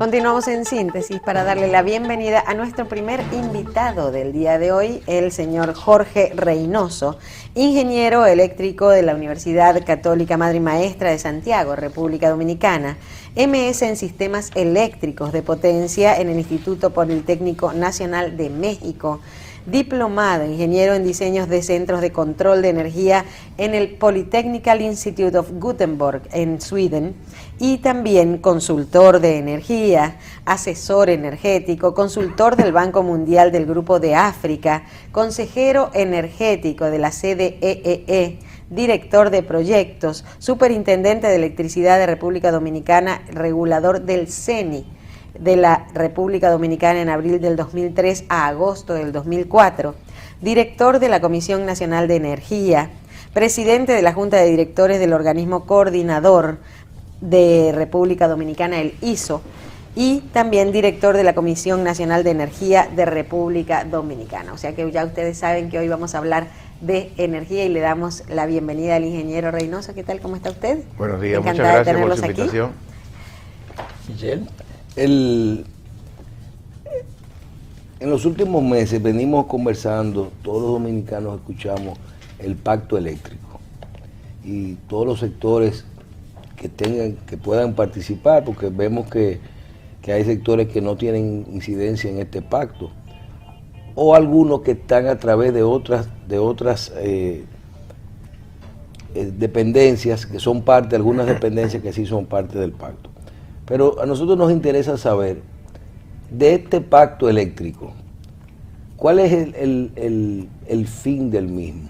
Continuamos en síntesis para darle la bienvenida a nuestro primer invitado del día de hoy, el señor Jorge Reynoso, ingeniero eléctrico de la Universidad Católica Madre y Maestra de Santiago, República Dominicana, MS en Sistemas Eléctricos de Potencia en el Instituto Politécnico Nacional de México, diplomado ingeniero en diseños de centros de control de energía en el Polytechnical Institute of Gothenburg en Sweden, y también consultor de energía, asesor energético, consultor del Banco Mundial del Grupo de África, consejero energético de la CDEE, director de proyectos, superintendente de electricidad de República Dominicana, regulador del CENI de la República Dominicana en abril del 2003 a agosto del 2004, director de la Comisión Nacional de Energía, presidente de la Junta de Directores del organismo coordinador de República Dominicana, el ISO, y también director de la Comisión Nacional de Energía de República Dominicana. O sea que ya ustedes saben que hoy vamos a hablar de energía y le damos la bienvenida al ingeniero Reynoso. ¿Qué tal? ¿Cómo está usted? Buenos días, muchas gracias por su invitación. Michelle. En los últimos meses venimos conversando, todos los dominicanos escuchamos el pacto eléctrico y todos los sectores que puedan participar, porque vemos que hay sectores que no tienen incidencia en este pacto, o algunos que están a través de otras dependencias, que son parte, algunas dependencias que sí son parte del pacto. Pero a nosotros nos interesa saber, de este pacto eléctrico, ¿cuál es el fin del mismo?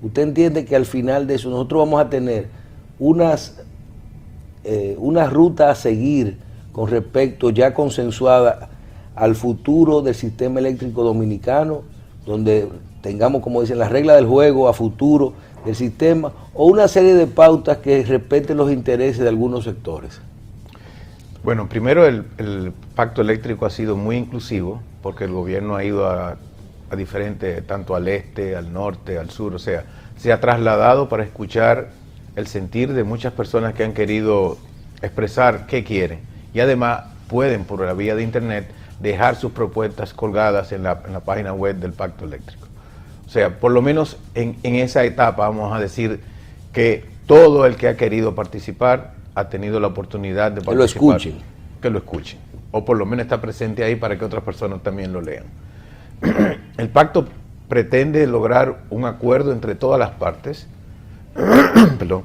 ¿Usted entiende que al final de eso nosotros vamos a tener una ruta a seguir con respecto ya consensuada al futuro del sistema eléctrico dominicano, donde tengamos, como dicen, las reglas del juego a futuro del sistema, o una serie de pautas que respeten los intereses de algunos sectores? Bueno, primero el pacto eléctrico ha sido muy inclusivo porque el gobierno ha ido a diferentes, tanto al este, al norte, al sur, o sea, se ha trasladado para escuchar el sentir de muchas personas que han querido expresar qué quieren y además pueden por la vía de internet dejar sus propuestas colgadas en la página web del pacto eléctrico. O sea, por lo menos en esa etapa vamos a decir que todo el que ha querido participar ha tenido la oportunidad de participar. Que lo escuchen, o por lo menos está presente ahí para que otras personas también lo lean. El pacto pretende lograr un acuerdo entre todas las partes, perdón,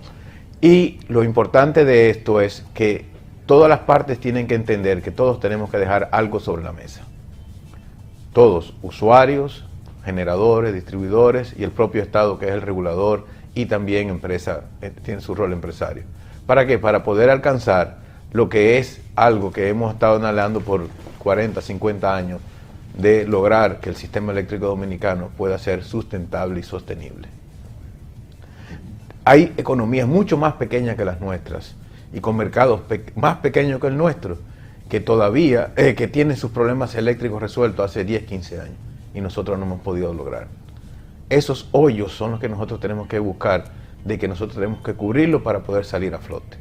y lo importante de esto es que todas las partes tienen que entender que todos tenemos que dejar algo sobre la mesa. Todos, usuarios, generadores, distribuidores y el propio Estado, que es el regulador, y también empresa, tiene su rol empresario. ¿Para qué? Para poder alcanzar lo que es algo que hemos estado anhelando por 40, 50 años, de lograr que el sistema eléctrico dominicano pueda ser sustentable y sostenible. Hay economías mucho más pequeñas que las nuestras y con mercados más pequeños que el nuestro, que todavía que tienen sus problemas eléctricos resueltos hace 10, 15 años y nosotros no hemos podido lograr. Esos hoyos son los que nosotros tenemos que buscar, de que nosotros tenemos que cubrirlo para poder salir a flote.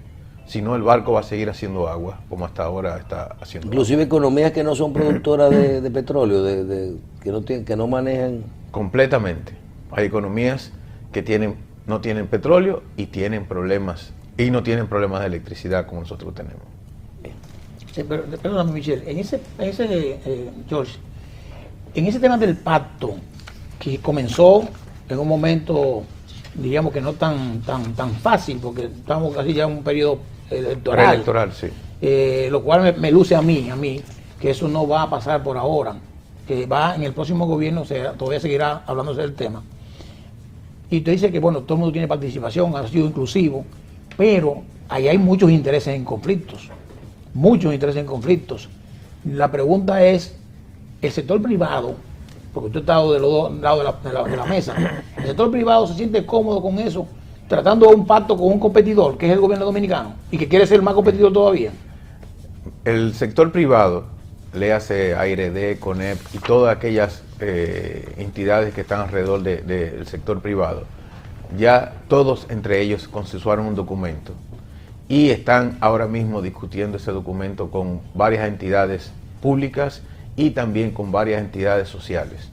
Si no, el barco va a seguir haciendo agua, como hasta ahora está haciendo. Inclusive agua. Economías que no son productoras de petróleo, que no manejan... Completamente. Hay economías que no tienen petróleo y tienen problemas, y no tienen problemas de electricidad como nosotros tenemos. Sí, pero perdóname, Michelle, George, en ese tema del pacto, que comenzó en un momento, digamos que no tan fácil, porque estamos casi ya en un periodo electoral, sí. Lo cual me luce a mí, que eso no va a pasar por ahora, que va en el próximo gobierno, todavía seguirá hablándose del tema. Y usted dice que, bueno, todo el mundo tiene participación, ha sido inclusivo, pero ahí hay muchos intereses en conflictos, La pregunta es, el sector privado, porque usted está de los dos lados de la mesa, el sector privado se siente cómodo con eso, tratando de un pacto con un competidor, que es el gobierno dominicano, y que quiere ser más competidor todavía. El sector privado, léase AIRD, CONEP y todas aquellas entidades que están alrededor del sector privado, ya todos entre ellos consensuaron un documento y están ahora mismo discutiendo ese documento con varias entidades públicas y también con varias entidades sociales.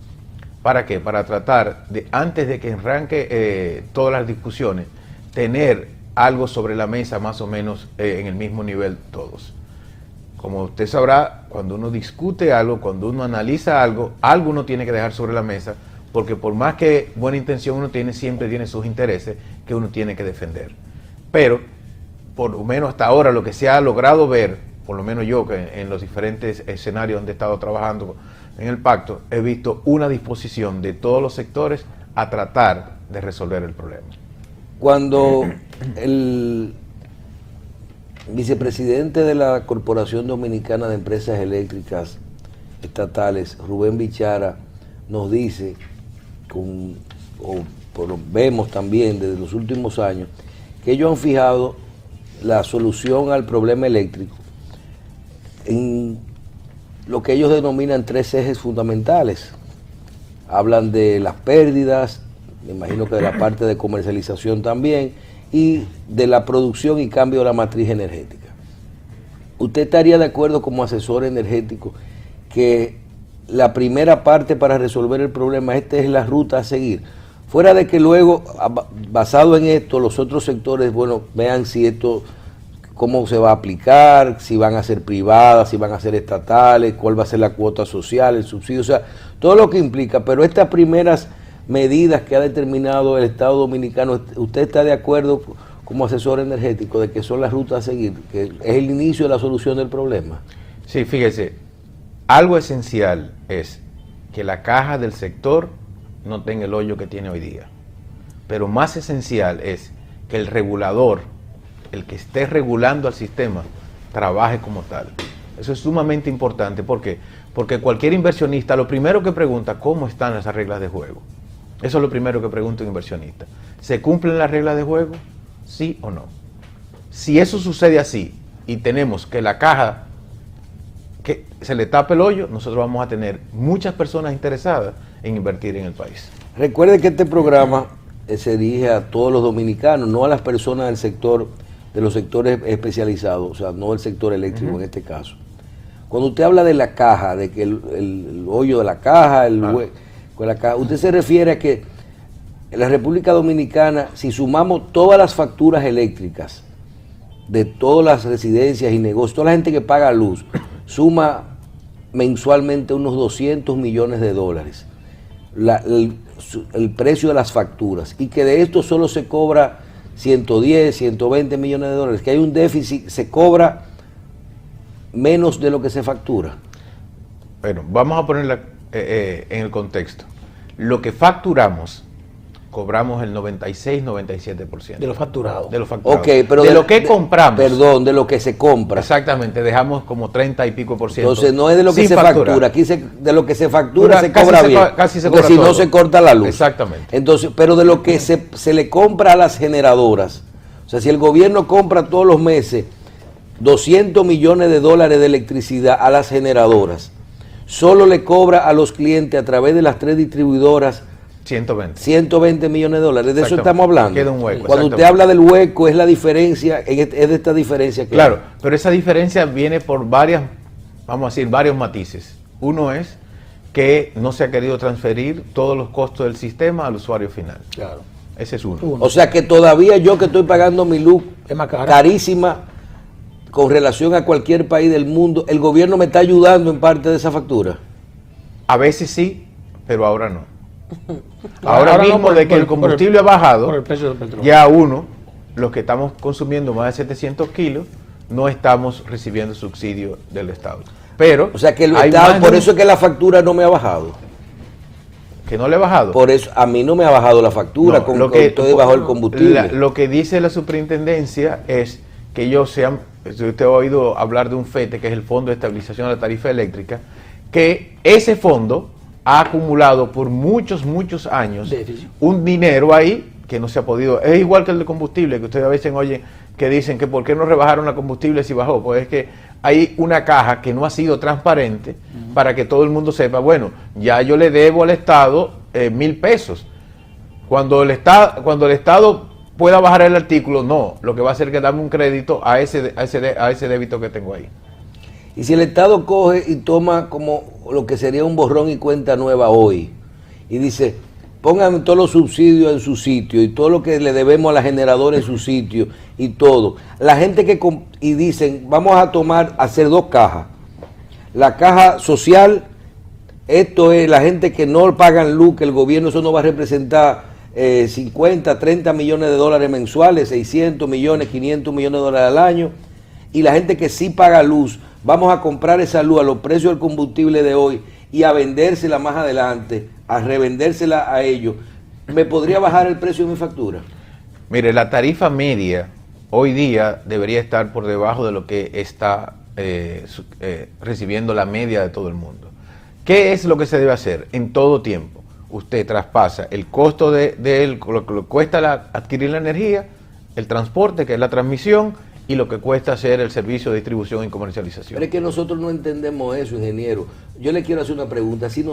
¿Para qué? Para tratar de, antes de que arranque todas las discusiones, tener algo sobre la mesa más o menos en el mismo nivel todos. Como usted sabrá, cuando uno discute algo, cuando uno analiza algo, algo uno tiene que dejar sobre la mesa, porque por más que buena intención uno tiene, siempre tiene sus intereses que uno tiene que defender. Pero, por lo menos hasta ahora, lo que se ha logrado ver, por lo menos yo, que en los diferentes escenarios donde he estado trabajando en el pacto, he visto una disposición de todos los sectores a tratar de resolver el problema. Cuando el vicepresidente de la Corporación Dominicana de Empresas Eléctricas Estatales, Rubén Bichara, nos dice, vemos también desde los últimos años, que ellos han fijado la solución al problema eléctrico en lo que ellos denominan 3 ejes fundamentales. Hablan de las pérdidas, me imagino que de la parte de comercialización también, y de la producción y cambio de la matriz energética. ¿Usted estaría de acuerdo como asesor energético que la primera parte para resolver el problema, esta es la ruta a seguir? Fuera de que luego, basado en esto, los otros sectores, bueno, vean si esto, cómo se va a aplicar, si van a ser privadas, si van a ser estatales, cuál va a ser la cuota social, el subsidio, o sea, todo lo que implica, pero estas primeras medidas que ha determinado el Estado Dominicano, ¿usted está de acuerdo como asesor energético de que son las rutas a seguir, que es el inicio de la solución del problema? Sí, fíjese, algo esencial es que la caja del sector no tenga el hoyo que tiene hoy día, pero más esencial es que el regulador, el que esté regulando al sistema, trabaje como tal. Eso es sumamente importante. ¿Por qué? Porque cualquier inversionista lo primero que pregunta, ¿cómo están esas reglas de juego? Eso es lo primero que pregunta un inversionista. ¿Se cumplen las reglas de juego? ¿Sí o no? Si eso sucede así y tenemos que la caja que se le tape el hoyo, nosotros vamos a tener muchas personas interesadas en invertir en el país. Recuerde que este programa se dirige a todos los dominicanos, no a las personas del sector, de los sectores especializados, o sea, no el sector eléctrico en este caso. Cuando usted habla de la caja, de que el hoyo de la caja, con la caja, usted se refiere a que en la República Dominicana, si sumamos todas las facturas eléctricas de todas las residencias y negocios, toda la gente que paga luz, suma mensualmente unos 200 millones de dólares el precio de las facturas, y que de esto solo se cobra 110, 120 millones de dólares, que hay un déficit, se cobra menos de lo que se factura. Bueno, vamos a ponerla en el contexto. Lo que facturamos, cobramos el 96-97%. De lo facturado. De lo facturado. Ok, pero de lo que compramos. Perdón, de lo que se compra. Exactamente, dejamos como 30 y pico por ciento. Entonces no es de lo que se factura, aquí de lo que se factura se cobra bien. Casi se porque cobra si todo. no se corta la luz. Exactamente. Entonces, pero de lo que se le compra a las generadoras, o sea, si el gobierno compra todos los meses 200 millones de dólares de electricidad a las generadoras, solo le cobra a los clientes a través de las 3 distribuidoras 120 millones de dólares. De eso estamos hablando. Queda un hueco. Cuando usted habla del hueco, es la diferencia, es de esta diferencia que claro, pero esa diferencia viene por varias, vamos a decir, varios matices. Uno es que no se ha querido transferir todos los costos del sistema al usuario final. Claro. Ese es uno. O sea que todavía yo que estoy pagando mi luz Es más cara. carísima con relación a cualquier país del mundo, ¿el gobierno me está ayudando en parte de esa factura? A veces sí, pero ahora no. Ahora mismo no, de que el combustible ha bajado, por el precio del petróleo. ya los que estamos consumiendo más de 700 kilos, no estamos recibiendo subsidio del Estado. Pero, O sea que el hay Estado, más por de eso es que la factura no me ha bajado. que no le ha bajado. Por eso a mí no me ha bajado la factura No, con lo que que estoy bajo el combustible. Lo que dice la superintendencia es que ellos si usted ha oído hablar de un FETE, que es el Fondo de Estabilización de la Tarifa Eléctrica, que ese fondo ha acumulado por muchos años Déficit. un dinero ahí que no se ha podido, es igual que el de combustible, que ustedes a veces oyen que dicen que por qué no rebajaron la combustible si bajó, pues es que hay una caja que no ha sido transparente para que todo el mundo sepa, bueno, ya yo le debo al Estado 1.000 pesos. Cuando el Estado pueda bajar el artículo, no, lo que va a hacer es que darme un crédito a ese débito que tengo ahí. Y si el Estado coge y toma como lo que sería un borrón y cuenta nueva hoy, y dice, pongan todos los subsidios en su sitio, y todo lo que le debemos a la generadora en su sitio, y todo, la gente y dicen, vamos a hacer 2 cajas, la caja social, esto es la gente que no pagan luz, que el gobierno eso no va a representar 50, 30 millones de dólares mensuales, 600 millones, 500 millones de dólares al año, y la gente que sí paga luz, vamos a comprar esa luz a los precios del combustible de hoy y a vendérsela más adelante, a revendérsela a ellos. ¿Me podría bajar el precio de mi factura? Mire, la tarifa media hoy día debería estar por debajo de lo que está recibiendo la media de todo el mundo. ¿Qué es lo que se debe hacer en todo tiempo? Usted traspasa el costo de lo que cuesta adquirir la energía, el transporte, que es la transmisión, y lo que cuesta hacer el servicio de distribución y comercialización. Pero es que nosotros no entendemos eso, ingeniero. Yo le quiero hacer una pregunta. Si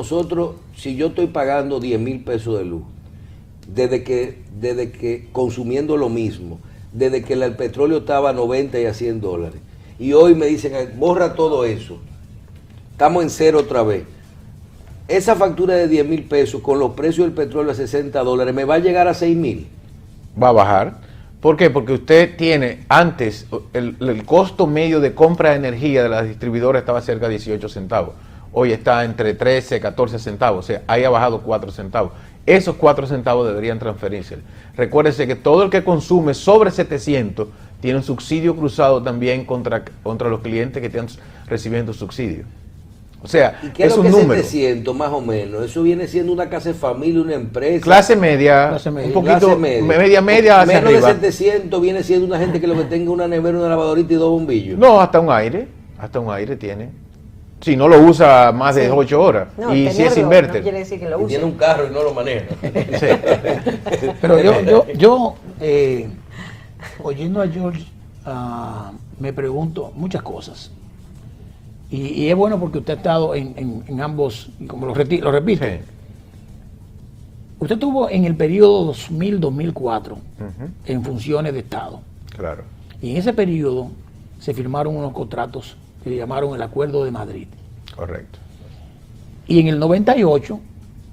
yo estoy pagando 10,000 pesos de luz, desde que consumiendo lo mismo, desde que el petróleo estaba a 90 y a 100 dólares, y hoy me dicen, borra todo eso, estamos en cero otra vez. Esa factura de 10,000 pesos con los precios del petróleo a 60 dólares, ¿me va a llegar a 6,000? Va a bajar. ¿Por qué? Porque usted tiene antes, el costo medio de compra de energía de las distribuidoras estaba cerca de 18 centavos. Hoy está entre 13 y 14 centavos, o sea, ahí ha bajado 4 centavos. Esos 4 centavos deberían transferirse. Recuérdese que todo el que consume sobre 700 tiene un subsidio cruzado también contra los clientes que están recibiendo subsidio. O sea, ¿y qué es lo que es 700 más o menos? Eso viene siendo una casa de familia, una empresa. Clase media, un poquito, media hacia menos arriba. De 700 viene siendo una gente que lo que tenga una nevera, una lavadorita y 2 bombillos. No, hasta un aire tiene. Si no lo usa más de 8 horas, no, y si es inverter. No quiere decir que lo use. Tiene un carro y no lo maneja. Sí. Pero yo oyendo a George, me pregunto muchas cosas. Y es bueno porque usted ha estado en ambos, como lo repito. Sí. Usted estuvo en el periodo 2000-2004 en funciones de Estado. Claro. Y en ese periodo se firmaron unos contratos que le llamaron el Acuerdo de Madrid. Correcto. Y en el 98,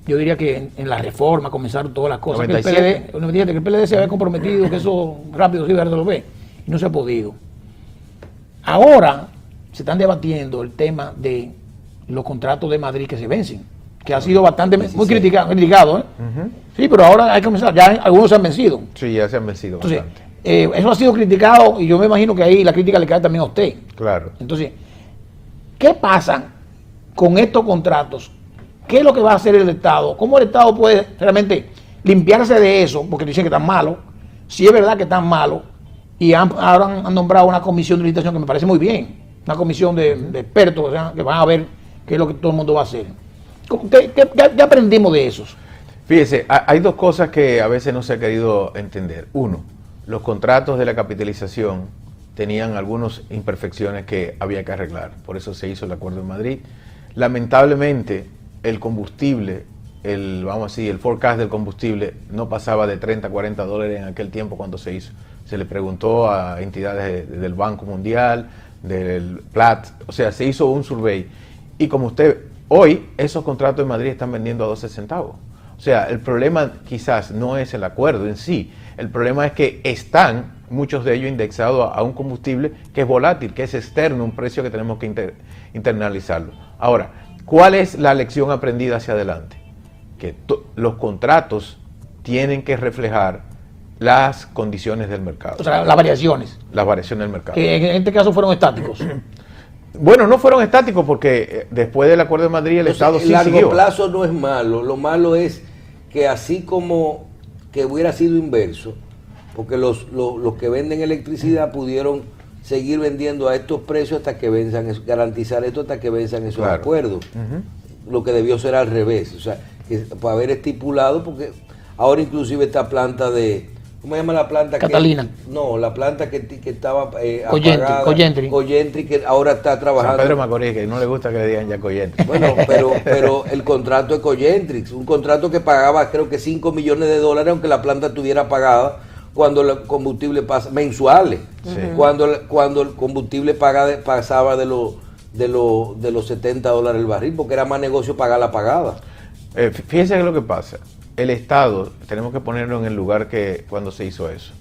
yo diría que en la reforma comenzaron todas las cosas. 97. Que el PLD se había comprometido, que eso rápido se iba a resolver. Y no se ha podido. Ahora se están debatiendo el tema de los contratos de Madrid que se vencen, que ha sido bastante, muy criticado, ¿eh? Sí, pero ahora hay que comenzar, ya algunos se han vencido. Sí, ya se han vencido. Entonces, eso ha sido criticado y yo me imagino que ahí la crítica le cae también a usted. Claro. Entonces, ¿qué pasa con estos contratos? ¿Qué es lo que va a hacer el Estado? ¿Cómo el Estado puede realmente limpiarse de eso? Porque dicen que están malos. Si es verdad que están malos, y ahora han nombrado una comisión de licitación que me parece muy bien. Una comisión de expertos, o sea, que van a ver qué es lo que todo el mundo va a hacer. ¿Qué aprendimos de esos? Fíjese, hay 2 cosas que a veces no se ha querido entender. Uno, los contratos de la capitalización tenían algunas imperfecciones que había que arreglar. Por eso se hizo el Acuerdo de Madrid. Lamentablemente, el combustible, el forecast del combustible no pasaba de 30 a 40 dólares en aquel tiempo cuando se hizo. Se le preguntó a entidades del Banco Mundial, del Platt, o sea, se hizo un survey. Y como hoy esos contratos de Madrid están vendiendo a 12 centavos. O sea, el problema quizás no es el acuerdo en sí, el problema es que están muchos de ellos indexados a un combustible que es volátil, que es externo, un precio que tenemos que internalizarlo. Ahora, ¿cuál es la lección aprendida hacia adelante? Que los contratos tienen que reflejar las condiciones del mercado. O sea, las variaciones. Las variaciones del mercado. Que en este caso fueron estáticos. Bueno, no fueron estáticos porque después del Acuerdo de Madrid el Estado sí siguió. El largo plazo no es malo, lo malo es que así como que hubiera sido inverso, porque los que venden electricidad pudieron seguir vendiendo a estos precios hasta que venzan, garantizar esto hasta que venzan esos acuerdos. Lo que debió ser al revés, o sea, que para haber estipulado, porque ahora inclusive esta planta de... ¿Cómo se llama la planta? Catalina. La planta que estaba apagada. Coyentri, que ahora está trabajando. San Pedro Macorís, que no le gusta que le digan ya Coyentri. Bueno, pero el contrato de Coyentri, un contrato que pagaba creo que 5 millones de dólares, aunque la planta estuviera apagada, cuando el combustible pasa, mensuales, cuando el combustible pasaba de los $70 el barril, porque era más negocio pagar la pagada. Fíjense que lo que pasa, el Estado, tenemos que ponerlo en el lugar que cuando se hizo eso.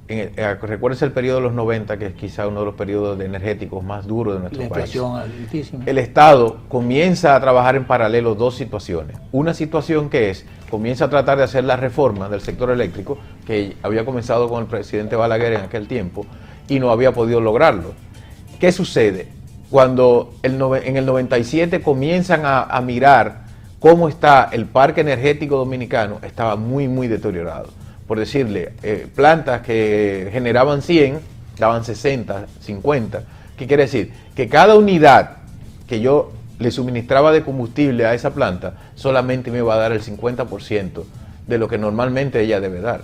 Recuérdense el periodo de los 90, que es quizá uno de los periodos energéticos más duros de nuestro país. La inflación altísima. El Estado comienza a trabajar en paralelo dos situaciones. Una situación que comienza a tratar de hacer la reforma del sector eléctrico, que había comenzado con el presidente Balaguer en aquel tiempo, y no había podido lograrlo. ¿Qué sucede? Cuando en el 97 comienzan a mirar cómo está el parque energético dominicano, estaba muy, muy deteriorado. Por decirle, plantas que generaban 100, daban 60, 50. ¿Qué quiere decir? Que cada unidad que yo le suministraba de combustible a esa planta, solamente me iba a dar el 50% de lo que normalmente ella debe dar.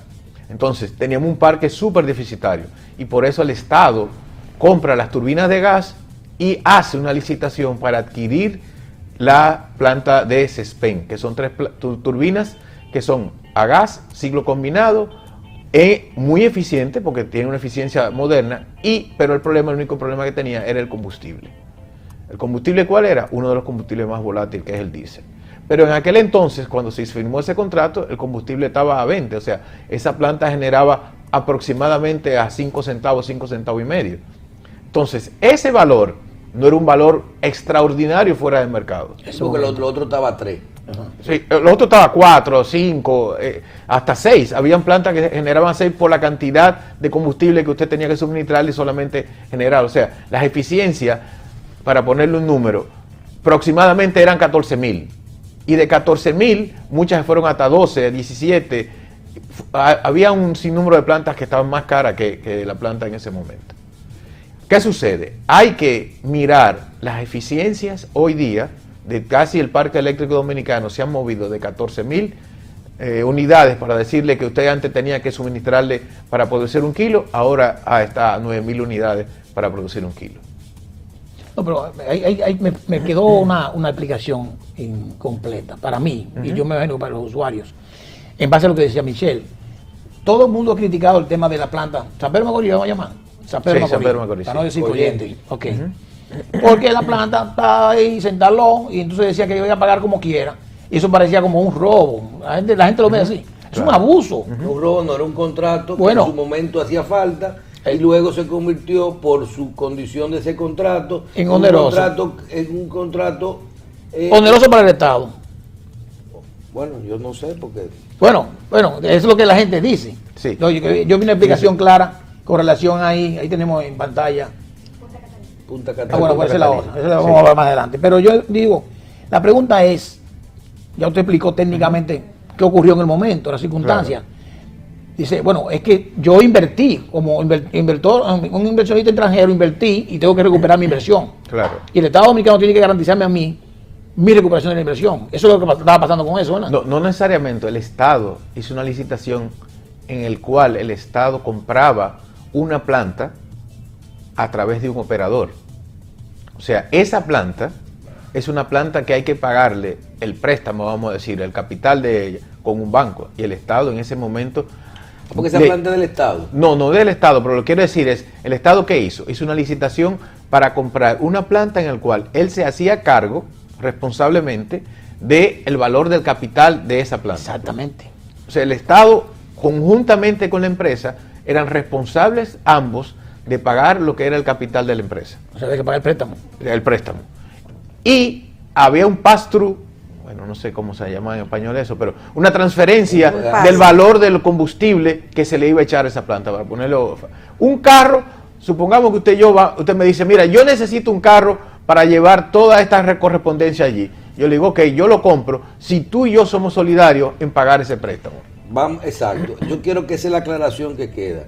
Entonces, teníamos un parque súper deficitario, y por eso el Estado compra las turbinas de gas y hace una licitación para adquirir la planta de Sespen, que son 3 turbinas que son a gas, ciclo combinado, muy eficiente porque tiene una eficiencia moderna, pero el único problema que tenía era el combustible. ¿El combustible cuál era? Uno de los combustibles más volátiles, que es el diésel. Pero en aquel entonces, cuando se firmó ese contrato, el combustible estaba a 20, o sea, esa planta generaba aproximadamente a 5 centavos, 5 centavos y medio. Entonces, ese valor no era un valor extraordinario fuera del mercado. Eso porque lo otro estaba a 3. Sí, lo otro estaba a 4, 5, hasta 6. Habían plantas que generaban 6 por la cantidad de combustible que usted tenía que suministrar y solamente generar. O sea, las eficiencias, para ponerle un número, aproximadamente eran 14,000. Y de 14,000, muchas fueron hasta 12, 17. Había un sinnúmero de plantas que estaban más caras que la planta en ese momento. ¿Qué sucede? Hay que mirar las eficiencias hoy día de casi el parque eléctrico dominicano. Se han movido de 14,000 unidades, para decirle que usted antes tenía que suministrarle para producir 1 kilo, ahora está a 9,000 unidades para producir 1 kilo. No, pero me quedó una explicación incompleta para mí, y yo me imagino para los usuarios, en base a lo que decía Michelle. Todo el mundo ha criticado el tema de la planta San Pedro Macorís, vamos a llamar San Pedro Macorís, para no decir Corrientes. Okay. Porque la planta está ahí, se instaló, y entonces decía que iba a pagar como quiera, y eso parecía como un robo. La gente lo ve así. Es un abuso. Un robo, no era un contrato que en su momento hacía falta, y luego se convirtió, por su condición de ese contrato, en oneroso. Un contrato oneroso para el Estado. Bueno, yo no sé, porque... Bueno, eso es lo que la gente dice. Sí. Yo vi una explicación clara con relación ahí tenemos en pantalla. Punta Catalina. Bueno, pues esa es la otra, esa la vamos a ver más adelante. Pero yo digo, la pregunta es, ya usted explicó técnicamente qué ocurrió en el momento, la circunstancia. Claro. Dice, bueno, es que yo invertí, como inversor, un inversionista extranjero, invertí y tengo que recuperar mi inversión. Claro. Y el Estado Dominicano tiene que garantizarme a mí mi recuperación de la inversión. Eso es lo que estaba pasando con eso, ¿no? No necesariamente. El Estado hizo una licitación en el cual el Estado compraba una planta a través de un operador. O sea, esa planta es una planta que hay que pagarle el préstamo, vamos a decir, el capital de ella con un banco. Y el Estado en ese momento... Porque esa planta es del Estado. No del Estado, pero lo que quiero decir es, ¿el Estado qué hizo? Hizo una licitación para comprar una planta en la cual él se hacía cargo responsablemente del valor del capital de esa planta. Exactamente. O sea, el Estado, conjuntamente con la empresa, eran responsables ambos de pagar lo que era el capital de la empresa. O sea, había que pagar el préstamo. El préstamo. Y había un pass-through, bueno, no sé cómo se llama en español eso, pero una transferencia del valor del combustible que se le iba a echar a esa planta, para ponerlo. Un carro, supongamos que usted me dice, mira, yo necesito un carro para llevar toda esta correspondencia allí. Yo le digo, ok, yo lo compro, si tú y yo somos solidarios en pagar ese préstamo. Vamos, exacto. Yo quiero que esa es la aclaración que queda.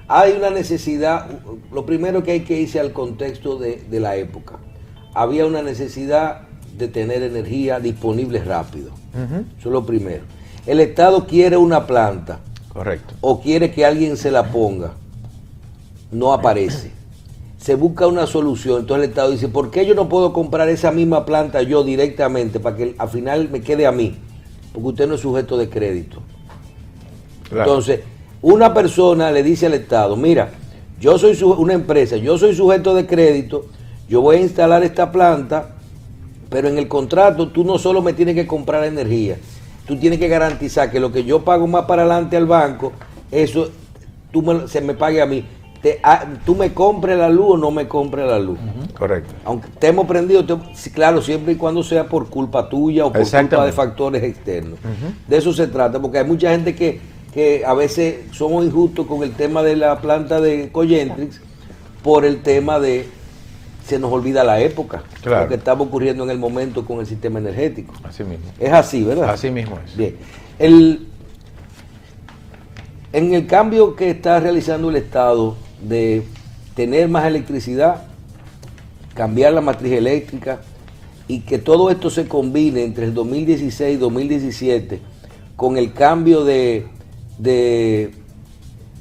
Hay una necesidad, lo primero que hay que irse al contexto de la época. Había una necesidad de tener energía disponible rápido. Eso es lo primero. El Estado quiere una planta. Correcto. O quiere que alguien se la ponga. No aparece. Se busca una solución. Entonces el Estado dice, ¿por qué yo no puedo comprar esa misma planta yo directamente para que al final me quede a mí? Porque usted no es sujeto de crédito. Claro. Entonces, Una persona le dice al Estado, mira, yo soy una empresa, yo soy sujeto de crédito, yo voy a instalar esta planta, pero en el contrato tú no solo me tienes que comprar energía, tú tienes que garantizar que lo que yo pago más para adelante al banco, eso se me pague a mí. Tú me compres la luz o no me compres la luz. Correcto. Aunque estemos prendidos, claro, siempre y cuando sea por culpa tuya o por culpa de factores externos. De eso se trata, porque hay mucha gente que a veces somos injustos con el tema de la planta de Cogentrix por el tema de se nos olvida la época, claro, lo que estaba ocurriendo en el momento con el sistema energético. Así mismo. Es así, ¿verdad? Así mismo es. Bien. En el cambio que está realizando el Estado de tener más electricidad, cambiar la matriz eléctrica y que todo esto se combine entre el 2016 y 2017 con el cambio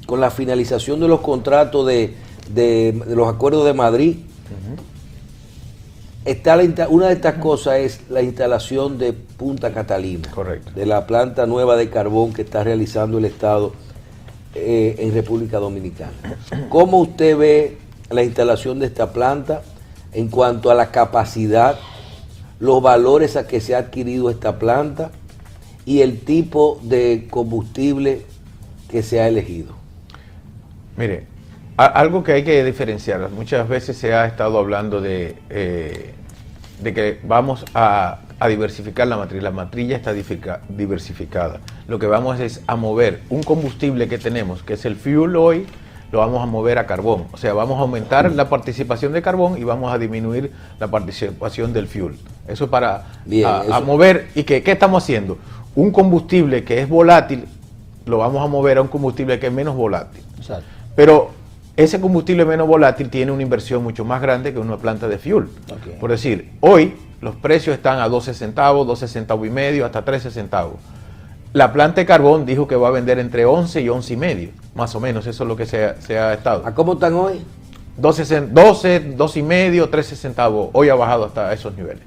con la finalización de los contratos de los acuerdos de Madrid, una de estas cosas es la instalación de Punta Catalina. Correcto. De la planta nueva de carbón que está realizando el Estado en República Dominicana. ¿Cómo usted ve la instalación de esta planta en cuanto a la capacidad, los valores a que se ha adquirido esta planta y el tipo de combustible que se ha elegido? Mire, algo que hay que diferenciar, muchas veces se ha estado hablando de que vamos a diversificar la matriz. La matriz ya está diversificada. Lo que vamos es a mover un combustible que tenemos, que es el fuel hoy, lo vamos a mover a carbón. O sea, vamos a aumentar la participación de carbón y vamos a disminuir la participación del fuel. Eso es para a mover. ¿Y qué estamos haciendo? Un combustible que es volátil, lo vamos a mover a un combustible que es menos volátil. Exacto. Pero ese combustible menos volátil tiene una inversión mucho más grande que una planta de fuel. Okay. Por decir, hoy los precios están a 12 centavos, 12 centavos y medio, hasta 13 centavos. La planta de carbón dijo que va a vender entre 11 y 11 y medio, más o menos, eso es lo que se ha estado. ¿A cómo están hoy? 12 y medio, 13 centavos, hoy ha bajado hasta esos niveles.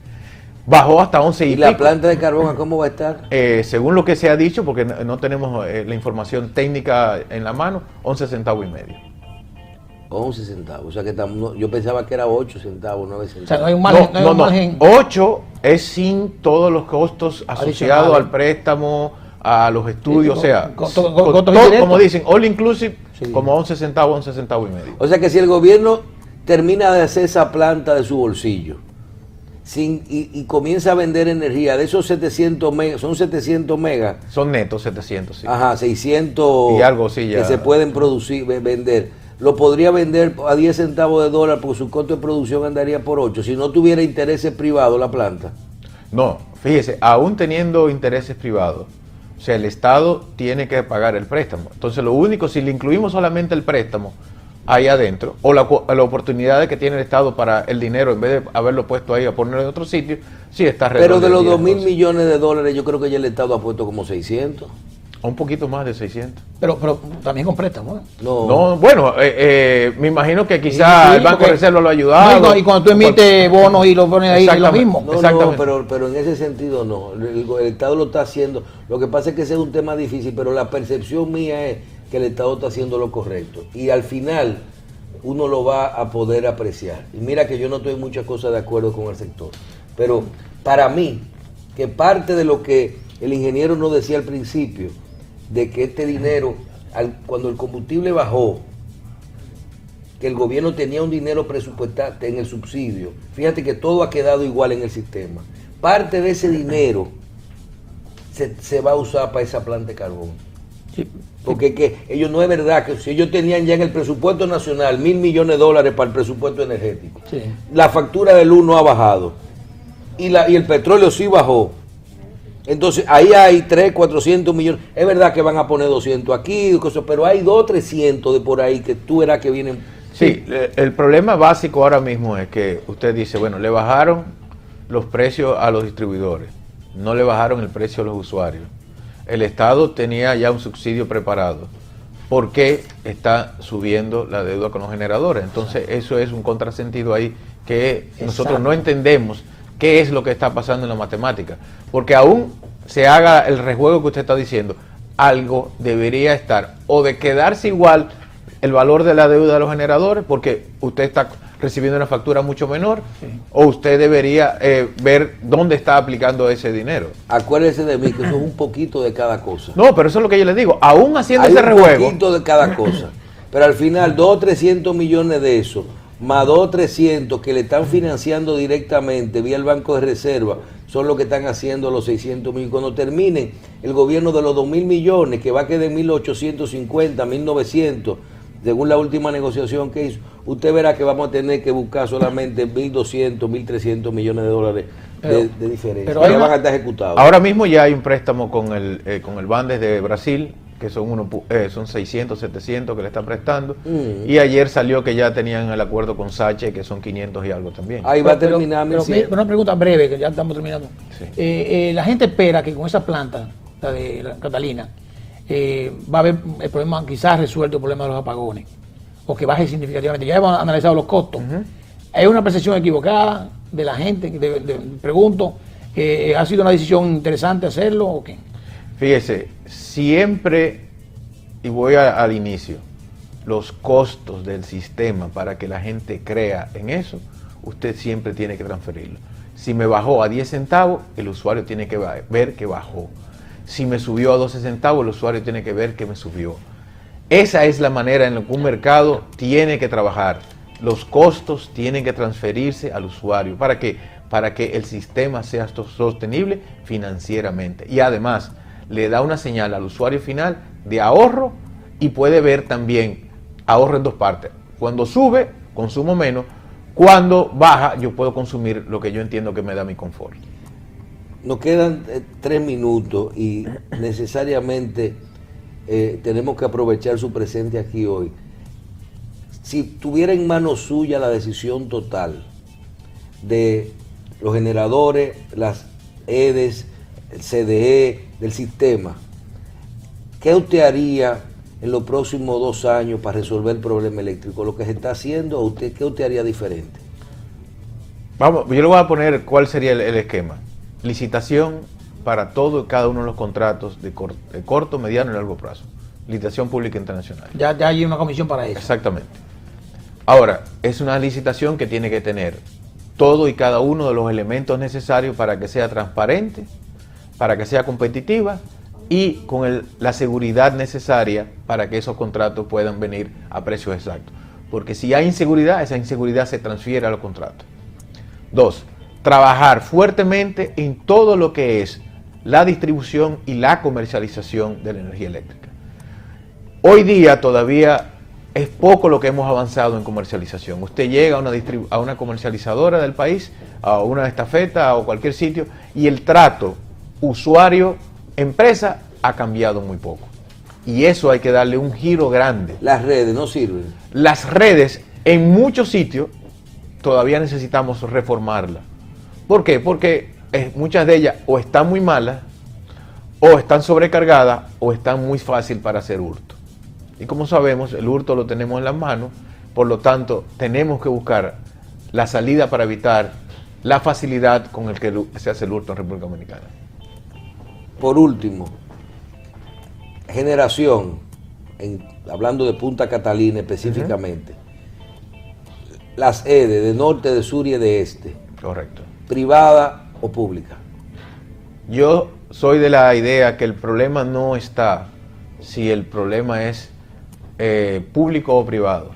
Bajó hasta 11 y ¿Y la pico. planta de carbón a cómo va a estar? Según lo que se ha dicho, porque no tenemos la información técnica en la mano, 11 centavos y medio. 11 centavos, o sea que yo pensaba que era 8 centavos, 9 centavos. O sea, no hay un margen. No hay un margen. 8 es sin todos los costos asociados al préstamo, a los estudios, Sí, o sea, todo, como dicen, all inclusive, sí, como 11 centavos y medio. O sea que si el gobierno termina de hacer esa planta de su bolsillo y comienza a vender energía de esos 700 megas, son 700 megas. Son netos 700, sí. Ajá, 600 y algo, sí, ya. Que se pueden producir, vender. Lo podría vender a 10 centavos de dólar porque su costo de producción andaría por 8, si no tuviera intereses privados la planta. No, fíjese, aún teniendo intereses privados, o sea, el Estado tiene que pagar el préstamo. Entonces, lo único, si le incluimos solamente el préstamo ahí adentro, o la oportunidad que tiene el Estado para el dinero, en vez de haberlo puesto ahí a ponerlo en otro sitio, sí está Pero de los 2.000 millones millones de dólares, yo creo que ya el Estado ha puesto como 600. Un poquito más de 600. Pero también con préstamo, ¿eh? No, bueno, me imagino que quizás Sí, el Banco porque- de Reserva lo ha ayudado. No, y cuando tú emites bonos y lo pones ahí, es lo Exactamente. mismo. No, Exactamente. pero en ese sentido no. El Estado lo está haciendo. Lo que pasa es que ese es un tema difícil, pero la percepción mía es que el Estado está haciendo lo correcto. Y al final uno lo va a poder apreciar. Y mira que yo no estoy en muchas cosas de acuerdo con el sector. Pero para mí, que parte de lo que el ingeniero nos decía al principio, de que este dinero, cuando el combustible bajó, que el gobierno tenía un dinero presupuestal en el subsidio, fíjate que todo ha quedado igual en el sistema. Parte de ese dinero se va a usar para esa planta de carbón. Sí. Porque que ellos no es verdad que si ellos tenían ya en el presupuesto nacional 1.000 millones de dólares para el presupuesto energético, Sí. la factura de luz no ha bajado y el petróleo sí bajó. Entonces ahí hay 300, 400 millones. Es verdad que van a poner 200 aquí, pero hay 200, 300 de por ahí que tú verás que vienen. Sí, el problema básico ahora mismo es que usted dice, bueno, le bajaron los precios a los distribuidores, no le bajaron el precio a los usuarios. El Estado tenía ya un subsidio preparado. ¿Por qué está subiendo la deuda con los generadores? Entonces eso es un contrasentido ahí que nosotros no entendemos qué es lo que está pasando en la matemática. Porque aún se haga el rejuego que usted está diciendo, algo debería estar o de quedarse igual el valor de la deuda de los generadores, porque usted está recibiendo una factura mucho menor, o usted debería ver dónde está aplicando ese dinero. Acuérdese de mí que eso es un poquito de cada cosa. No, pero eso es lo que yo le digo, aún haciendo Hay ese un rejuego. poquito de cada cosa. Pero al final, 200 o 300 millones de eso, más 200 o 300 que le están financiando directamente vía el Banco de Reserva, son los que están haciendo los 600 millones. Cuando terminen el gobierno de los 2.000 millones, que va a quedar en 1.850, 1.900, según la última negociación que hizo, usted verá que vamos a tener que buscar solamente 1.200, 1.300 millones de dólares de diferencia. pero Pero van a estar ejecutados. Ahora mismo ya hay un préstamo con el Bandes de Brasil, que son 600, 700 que le están prestando, y ayer salió que ya tenían el acuerdo con Sache, que son 500 y algo también. Ahí va a terminar. Pero una pregunta breve, que ya estamos terminando. Sí. La gente espera que con esa planta, la de la Catalina, va a haber el problema, quizás resuelto el problema de los apagones, o que baje significativamente. Ya hemos analizado los costos. ¿Es una percepción equivocada de la gente? Pregunto, ¿ha sido una decisión interesante hacerlo o qué? Fíjese, siempre, y voy al inicio, los costos del sistema para que la gente crea en eso, usted siempre tiene que transferirlo. Si me bajó a 10 centavos, el usuario tiene que ver que bajó. Si me subió a 12 centavos, el usuario tiene que ver que me subió. Esa es la manera en la que un mercado tiene que trabajar. Los costos tienen que transferirse al usuario para que el sistema sea sostenible financieramente. Y además, le da una señal al usuario final de ahorro y puede ver también ahorro en dos partes. Cuando sube, consumo menos. Cuando baja, yo puedo consumir lo que yo entiendo que me da mi confort. Nos quedan 3 minutos y necesariamente tenemos que aprovechar su presencia aquí hoy. Si tuviera en manos suya la decisión total de los generadores, las EDES, el CDE, del sistema, ¿qué usted haría en los próximos 2 años para resolver el problema eléctrico? ¿Lo que se está haciendo, qué usted haría diferente? Vamos, yo le voy a poner cuál sería el esquema. Licitación para todo y cada uno de los contratos de corto, mediano y largo plazo. Licitación pública internacional. Ya hay una comisión para eso. Exactamente. Ahora, es una licitación que tiene que tener todo y cada uno de los elementos necesarios para que sea transparente, para que sea competitiva y con la seguridad necesaria para que esos contratos puedan venir a precios exactos. Porque si hay inseguridad, esa inseguridad se transfiere a los contratos. 2, trabajar fuertemente en todo lo que es la distribución y la comercialización de la energía eléctrica. Hoy día todavía es poco lo que hemos avanzado en comercialización. Usted llega a una comercializadora del país, a una estafeta o cualquier sitio, y el trato usuario-empresa ha cambiado muy poco. Y eso hay que darle un giro grande. Las redes no sirven. Las redes, en muchos sitios, todavía necesitamos reformarlas. ¿Por qué? Porque muchas de ellas o están muy malas, o están sobrecargadas, o están muy fácil para hacer hurto. Y como sabemos, el hurto lo tenemos en las manos, por lo tanto, tenemos que buscar la salida para evitar la facilidad con el que se hace el hurto en República Dominicana. Por último, generación, hablando de Punta Catalina específicamente, las EDE de norte, de sur y de este. Correcto. ¿Privada o pública? Yo soy de la idea que el problema no está si el problema es público o privado.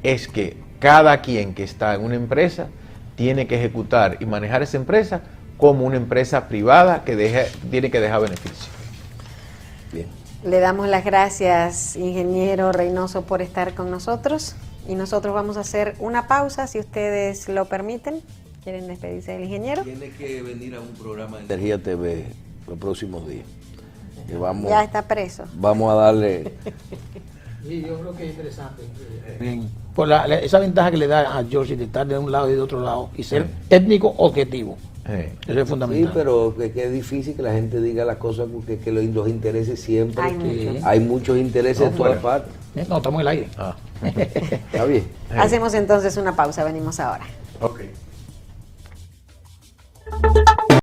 Es que cada quien que está en una empresa tiene que ejecutar y manejar esa empresa como una empresa privada que tiene que dejar beneficio. Bien. Le damos las gracias, ingeniero Reynoso, por estar con nosotros. Y nosotros vamos a hacer una pausa, si ustedes lo permiten. ¿Quieren despedirse del ingeniero? Tiene que venir a un programa de Energía TV los próximos días. Que Ya está preso. Vamos a darle... Sí, yo creo que es interesante. Bien. Por esa ventaja que le da a George de estar de un lado y de otro lado y ser técnico objetivo. Eso es fundamental. Sí, pero que es difícil que la gente diga las cosas que los intereses siempre. Hay muchos intereses de todas partes. No, estamos en el aire. Está bien. Hacemos entonces una pausa, venimos ahora. Ok.